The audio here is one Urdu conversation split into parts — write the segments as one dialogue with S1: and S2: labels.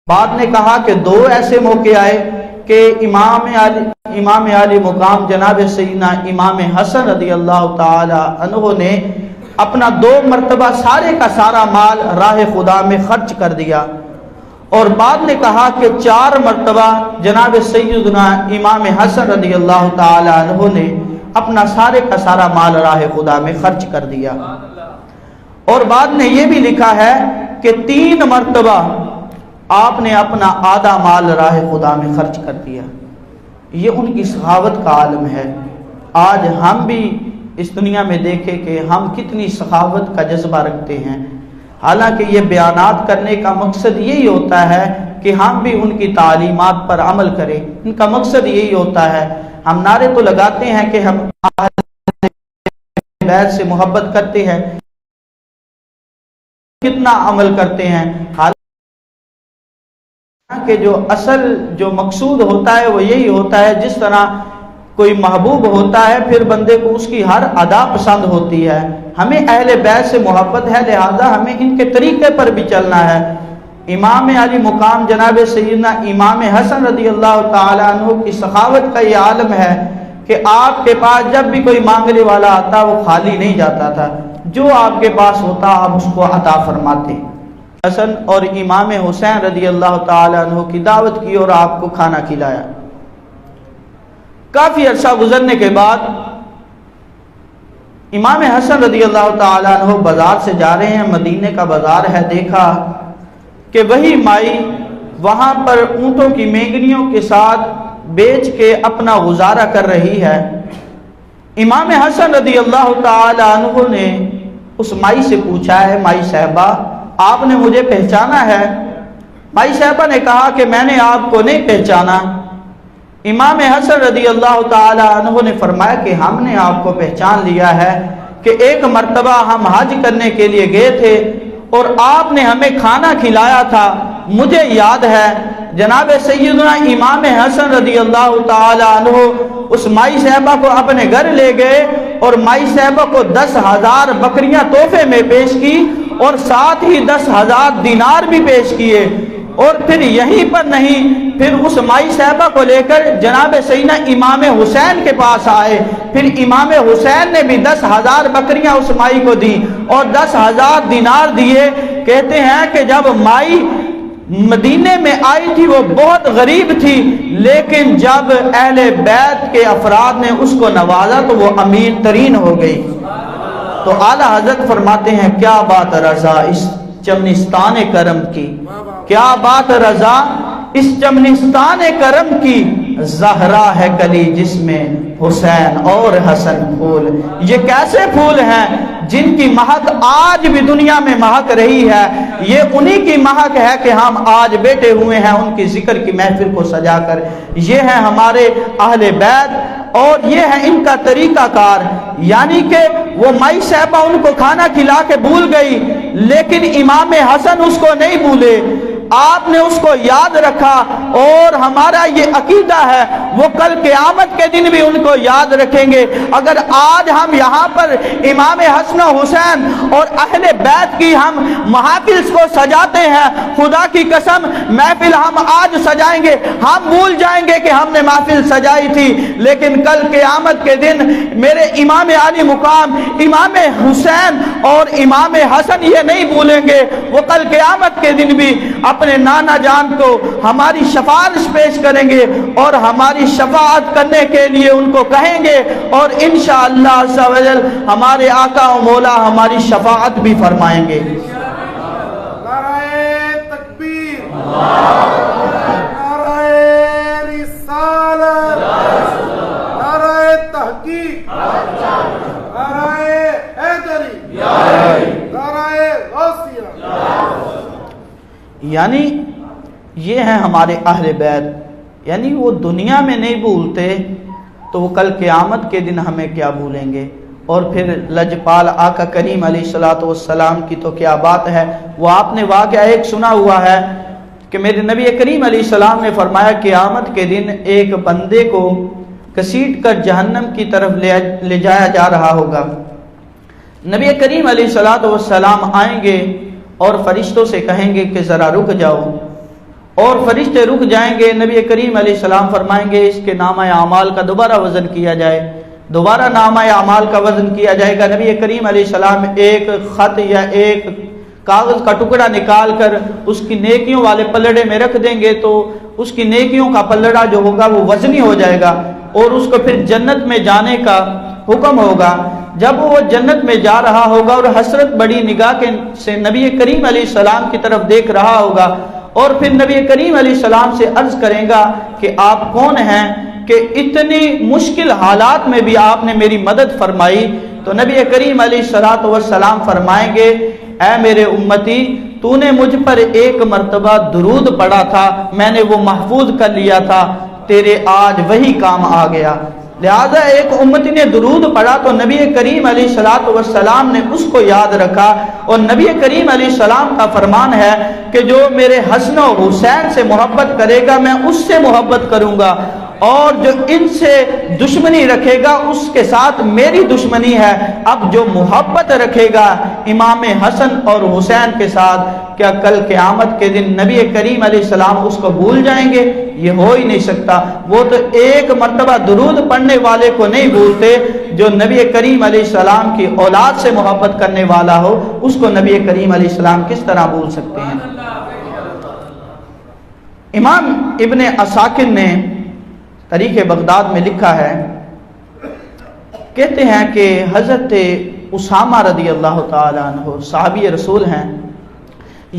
S1: بعد نے کہا کہ دو ایسے موقع آئے کہ امام علی مقام جناب سیدنا امام حسن رضی اللہ تعالی عنہ نے اپنا 2 مرتبہ سارے کا سارا مال راہ خدا میں خرچ کر دیا، اور بعد نے کہا کہ 4 مرتبہ جناب سیدنا امام حسن رضی اللہ تعالی عنہ نے اپنا سارے کا سارا مال راہ خدا میں خرچ کر دیا، اور بعد نے یہ بھی لکھا ہے کہ 3 مرتبہ آپ نے اپنا آدھا مال راہ خدا میں خرچ کر دیا۔ یہ ان کی سخاوت کا عالم ہے۔ آج ہم بھی اس دنیا میں دیکھیں کہ ہم کتنی سخاوت کا جذبہ رکھتے ہیں، حالانکہ یہ بیانات کرنے کا مقصد یہی ہوتا ہے کہ ہم بھی ان کی تعلیمات پر عمل کریں۔ ان کا مقصد یہی ہوتا ہے۔ ہم نعرے تو لگاتے ہیں کہ ہم اہل بیت سے محبت کرتے ہیں، کتنا عمل کرتے ہیں، کہ جو اصل جو مقصود ہوتا ہے وہ یہی ہوتا ہے، جس طرح کوئی محبوب ہوتا ہے پھر بندے کو اس کی ہر ادا پسند ہوتی ہے۔ ہمیں اہل بیت سے محبت ہے، لہذا ہمیں ان کے طریقے پر بھی چلنا ہے۔ امام علی مقام جناب سیدنا امام حسن رضی اللہ تعالی عنہ کی سخاوت کا یہ عالم ہے کہ آپ کے پاس جب بھی کوئی مانگنے والا آتا وہ خالی نہیں جاتا تھا، جو آپ کے پاس ہوتا آپ اس کو عطا فرماتے۔ حسن اور امام حسین رضی اللہ تعالی عنہ کی دعوت کی اور آپ کو کھانا کھلایا۔ کافی عرصہ گزرنے کے بعد امام حسن رضی اللہ تعالی عنہ بازار سے جا رہے ہیں، مدینے کا بازار ہے، دیکھا کہ وہی مائی وہاں پر اونٹوں کی مینگنیوں کے ساتھ بیچ کے اپنا گزارا کر رہی ہے۔ امام حسن رضی اللہ تعالی عنہ نے اس مائی سے پوچھا ہے، مائی صاحبہ آپ نے مجھے پہچانا ہے؟ مائی صاحبہ نے کہا کہ میں نے آپ کو نہیں پہچانا۔ امام حسن رضی اللہ تعالی عنہ نے فرمایا کہ ہم نے آپ کو پہچان لیا ہے کہ ایک مرتبہ ہم حج کرنے کے لیے گئے تھے اور آپ نے ہمیں کھانا کھلایا تھا، مجھے یاد ہے۔ جناب سیدنا امام حسن رضی اللہ تعالی عنہ اس مائی صاحبہ کو اپنے گھر لے گئے اور مائی صاحبہ کو 10,000 بکریاں تحفے میں پیش کی اور ساتھ ہی 10,000 دینار بھی پیش کیے، اور پھر یہیں پر نہیں، پھر اس مائی صاحبہ کو لے کر جناب سیدنا امام حسین کے پاس آئے، پھر امام حسین نے بھی 10,000 بکریاں اس مائی کو دی اور 10,000 دینار دیے۔ کہتے ہیں کہ جب مائی مدینے میں آئی تھی وہ بہت غریب تھی، لیکن جب اہل بیت کے افراد نے اس کو نوازا تو وہ امیر ترین ہو گئی۔ تو اعلیٰ حضرت فرماتے ہیں کیا بات رضا اس چمنستان کرم کی، کیا بات رضا اس چمنستان کرم کی، زہرا ہے کلی جس میں حسین اور حسن پھول۔ یہ کیسے پھول ہیں جن کی مہک آج بھی دنیا میں مہک رہی ہے؟ یہ انہی کی مہک ہے کہ ہم آج بیٹھے ہوئے ہیں ان کی ذکر کی محفل کو سجا کر۔ یہ ہیں ہمارے اہل بیت اور یہ ہے ان کا طریقہ کار، یعنی کہ وہ مائی صاحبہ ان کو کھانا کھلا کے بھول گئی، لیکن امام حسن اس کو نہیں بھولے، آپ نے اس کو یاد رکھا، اور ہمارا یہ عقیدہ ہے وہ کل قیامت کے دن بھی ان کو یاد رکھیں گے۔ اگر آج ہم یہاں پر امام حسن و حسین اور اہل بیت کی ہم محافل کو سجاتے ہیں، خدا کی قسم محفل ہم آج سجائیں گے، ہم بھول جائیں گے کہ ہم نے محفل سجائی تھی، لیکن کل قیامت کے دن میرے امام علی مقام امام حسین اور امام حسن یہ نہیں بھولیں گے، وہ کل قیامت کے دن بھی اپنے نانا جان کو ہماری شفاعت پیش کریں گے اور ہماری شفاعت کرنے کے لیے ان کو کہیں گے، اور انشاءاللہ عز و جل ہمارے آقا و مولا ہماری شفاعت بھی فرمائیں گے۔
S2: نعرہ تکبیر، نعرہ رسالت، نعرہ تحقیق، نعرہ حیدری، نعرہ غوثیہ۔
S1: یعنی یہ ہیں ہمارے اہل بیت، یعنی وہ دنیا میں نہیں بھولتے تو وہ کل قیامت کے دن ہمیں کیا بھولیں گے۔ اور پھر لجپال آقا کریم علیہ الصلوۃ والسلام کی تو کیا بات ہے، وہ آپ نے واقعہ ایک سنا ہوا ہے کہ میرے نبی کریم علیہ السلام نے فرمایا قیامت کے دن ایک بندے کو گھسیٹ کر جہنم کی طرف لے جایا جا رہا ہوگا۔ نبی کریم علیہ الصلوۃ والسلام آئیں گے اور فرشتوں سے کہیں گے کہ ذرا رک جاؤ، اور فرشتے رک جائیں گے. نبی کریم علیہ السلام فرمائیں گے اس کے نامہ اعمال کا دوبارہ وزن کیا جائے. دوبارہ نامہ اعمال کا وزن کیا جائے گا. نبی کریم علیہ السلام ایک خط یا ایک کاغذ کا ٹکڑا نکال کر اس کی نیکیوں والے پلڑے میں رکھ دیں گے تو اس کی نیکیوں کا پلڑا جو ہوگا وہ وزنی ہو جائے گا اور اس کو پھر جنت میں جانے کا حکم ہوگا. جب وہ جنت میں جا رہا ہوگا اور حسرت بڑی نگاہ سے نبی کریم علیہ السلام کی طرف دیکھ رہا ہوگا اور پھر نبی کریم علیہ السلام سے عرض کرے گا کہ آپ کون ہیں کہ اتنی مشکل حالات میں بھی آپ نے میری مدد فرمائی. تو نبی کریم علیہ السلام فرمائیں گے اے میرے امتی تو نے مجھ پر ایک مرتبہ درود پڑھا تھا, میں نے وہ محفوظ کر لیا تھا, تیرے آج وہی کام آ گیا. لہذا ایک امتی نے درود پڑھا تو نبی کریم علیہ السلام نے اس کو یاد رکھا اور نبی کریم علیہ السلام کا فرمان ہے کہ جو میرے حسن و حسین سے محبت کرے گا میں اس سے محبت کروں گا اور جو ان سے دشمنی رکھے گا اس کے ساتھ میری دشمنی ہے. اب جو محبت رکھے گا امام حسن اور حسین کے ساتھ, کیا کل قیامت کے دن نبی کریم علیہ السلام اس کو بھول جائیں گے؟ یہ ہو ہی نہیں سکتا. وہ تو ایک مرتبہ درود پڑھنے والے کو نہیں بھولتے, جو نبی کریم علیہ السلام کی اولاد سے محبت کرنے والا ہو اس کو نبی کریم علیہ السلام کس طرح بھول سکتے ہیں. امام ابن عساکر نے تاریخ بغداد میں لکھا ہے, کہتے ہیں کہ حضرت اسامہ رضی اللہ تعالیٰ عنہ صحابی رسول ہیں,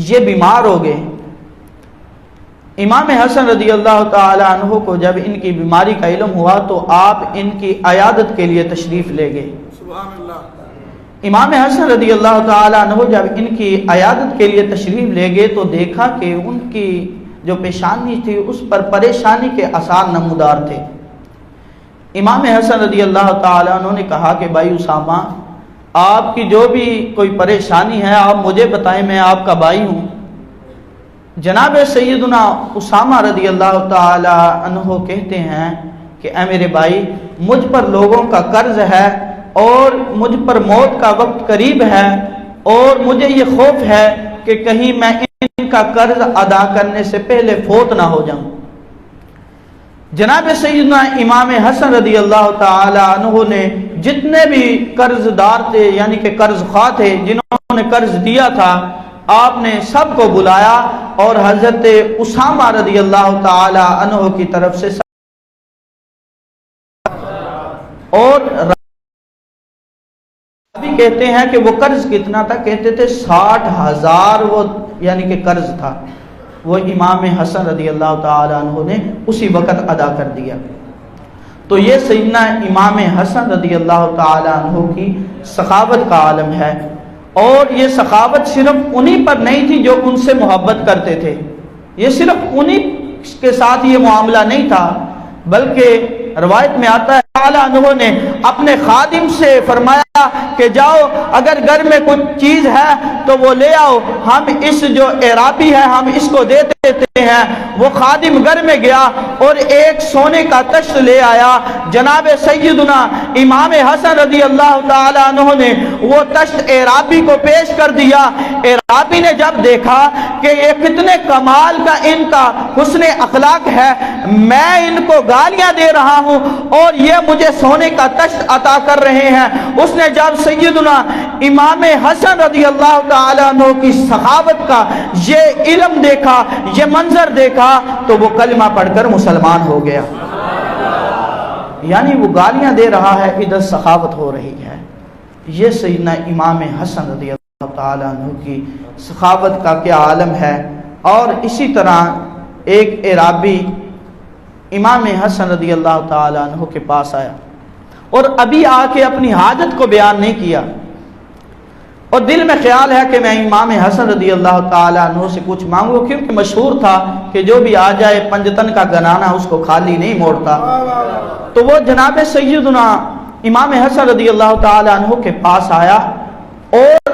S1: یہ بیمار ہو گئے. امام حسن رضی اللہ تعالیٰ عنہ کو جب ان کی بیماری کا علم ہوا تو آپ ان کی عیادت کے لیے تشریف لے گئے.
S2: سبحان اللہ.
S1: امام حسن رضی اللہ تعالیٰ عنہ جب ان کی عیادت کے لیے تشریف لے گئے تو دیکھا کہ ان کی جو پیشانی تھی اس پر پریشانی کے آثار نمودار تھے. امام حسن رضی اللہ تعالیٰ عنہ نے کہا کہ بھائی اسامہ آپ کی جو بھی کوئی پریشانی ہے آپ مجھے بتائیں, میں آپ کا بھائی ہوں. جناب سیدنا اسامہ رضی اللہ تعالیٰ عنہ کہتے ہیں کہ اے میرے بھائی مجھ پر لوگوں کا قرض ہے اور مجھ پر موت کا وقت قریب ہے اور مجھے یہ خوف ہے کہ کہیں میں ان کا قرض ادا کرنے سے پہلے فوت نہ ہو جاؤں. جناب سیدنا امام حسن رضی اللہ تعالی عنہ نے جتنے بھی قرض دار تھے یعنی کہ قرض خواہ تھے جنہوں نے قرض دیا تھا آپ نے سب کو بلایا اور حضرت اسامہ رضی اللہ تعالی عنہ کی طرف سے اور ابھی کہتے ہیں کہ وہ قرض کتنا تھا, کہتے تھے 60,000 وہ یعنی کہ قرض تھا, وہ امام حسن رضی اللہ تعالی عنہ نے اسی وقت ادا کر دیا. تو یہ سیدنا امام حسن رضی اللہ تعالی عنہ کی سخاوت کا عالم ہے. اور یہ سخاوت صرف انہی پر نہیں تھی جو ان سے محبت کرتے تھے, یہ صرف انہی کے ساتھ یہ معاملہ نہیں تھا, بلکہ روایت میں آتا ہے تعالی عنہ نے اپنے خادم سے فرمایا کہ جاؤ اگر گھر میں کچھ چیز ہے تو وہ لے آؤ, ہم اس جو اعرابی ہے ہم اس کو دے دیتے ہیں. وہ خادم گھر میں گیا اور ایک سونے کا تشت لے آیا. جناب سیدنا امام حسن رضی اللہ تعالی عنہ نے وہ تشت اعرابی کو پیش کر دیا. اعرابی نے جب دیکھا کہ یہ کتنے کمال کا ان کا حسن اخلاق ہے, میں ان کو گالیاں دے رہا ہوں اور یہ مجھے سونے کا تشت عطا کر رہے ہیں, اس نے جب سیدنا امام حسن رضی اللہ تعالی عنہ کی سخاوت کا یہ علم دیکھا, یہ منظر دیکھا تو وہ کلمہ پڑھ کر مسلمان ہو گیا. یعنی وہ گالیاں دے رہا ہے, ادھر سخاوت ہو رہی ہے. یہ سیدنا امام حسن رضی اللہ تعالی عنہ کی سخاوت کا کیا عالم ہے. اور اسی طرح ایک اعرابی امام حسن رضی اللہ تعالی عنہ کے پاس آیا اور ابھی آ کے اپنی حاجت کو بیان نہیں کیا اور دل میں خیال ہے کہ میں امام حسن رضی اللہ تعالی عنہ سے کچھ مانگوں, کیونکہ مشہور تھا کہ جو بھی آ جائے پنجتن کا گنانا اس کو خالی نہیں موڑتا. تو وہ جناب سیدنا امام حسن رضی اللہ تعالی عنہ کے پاس آیا اور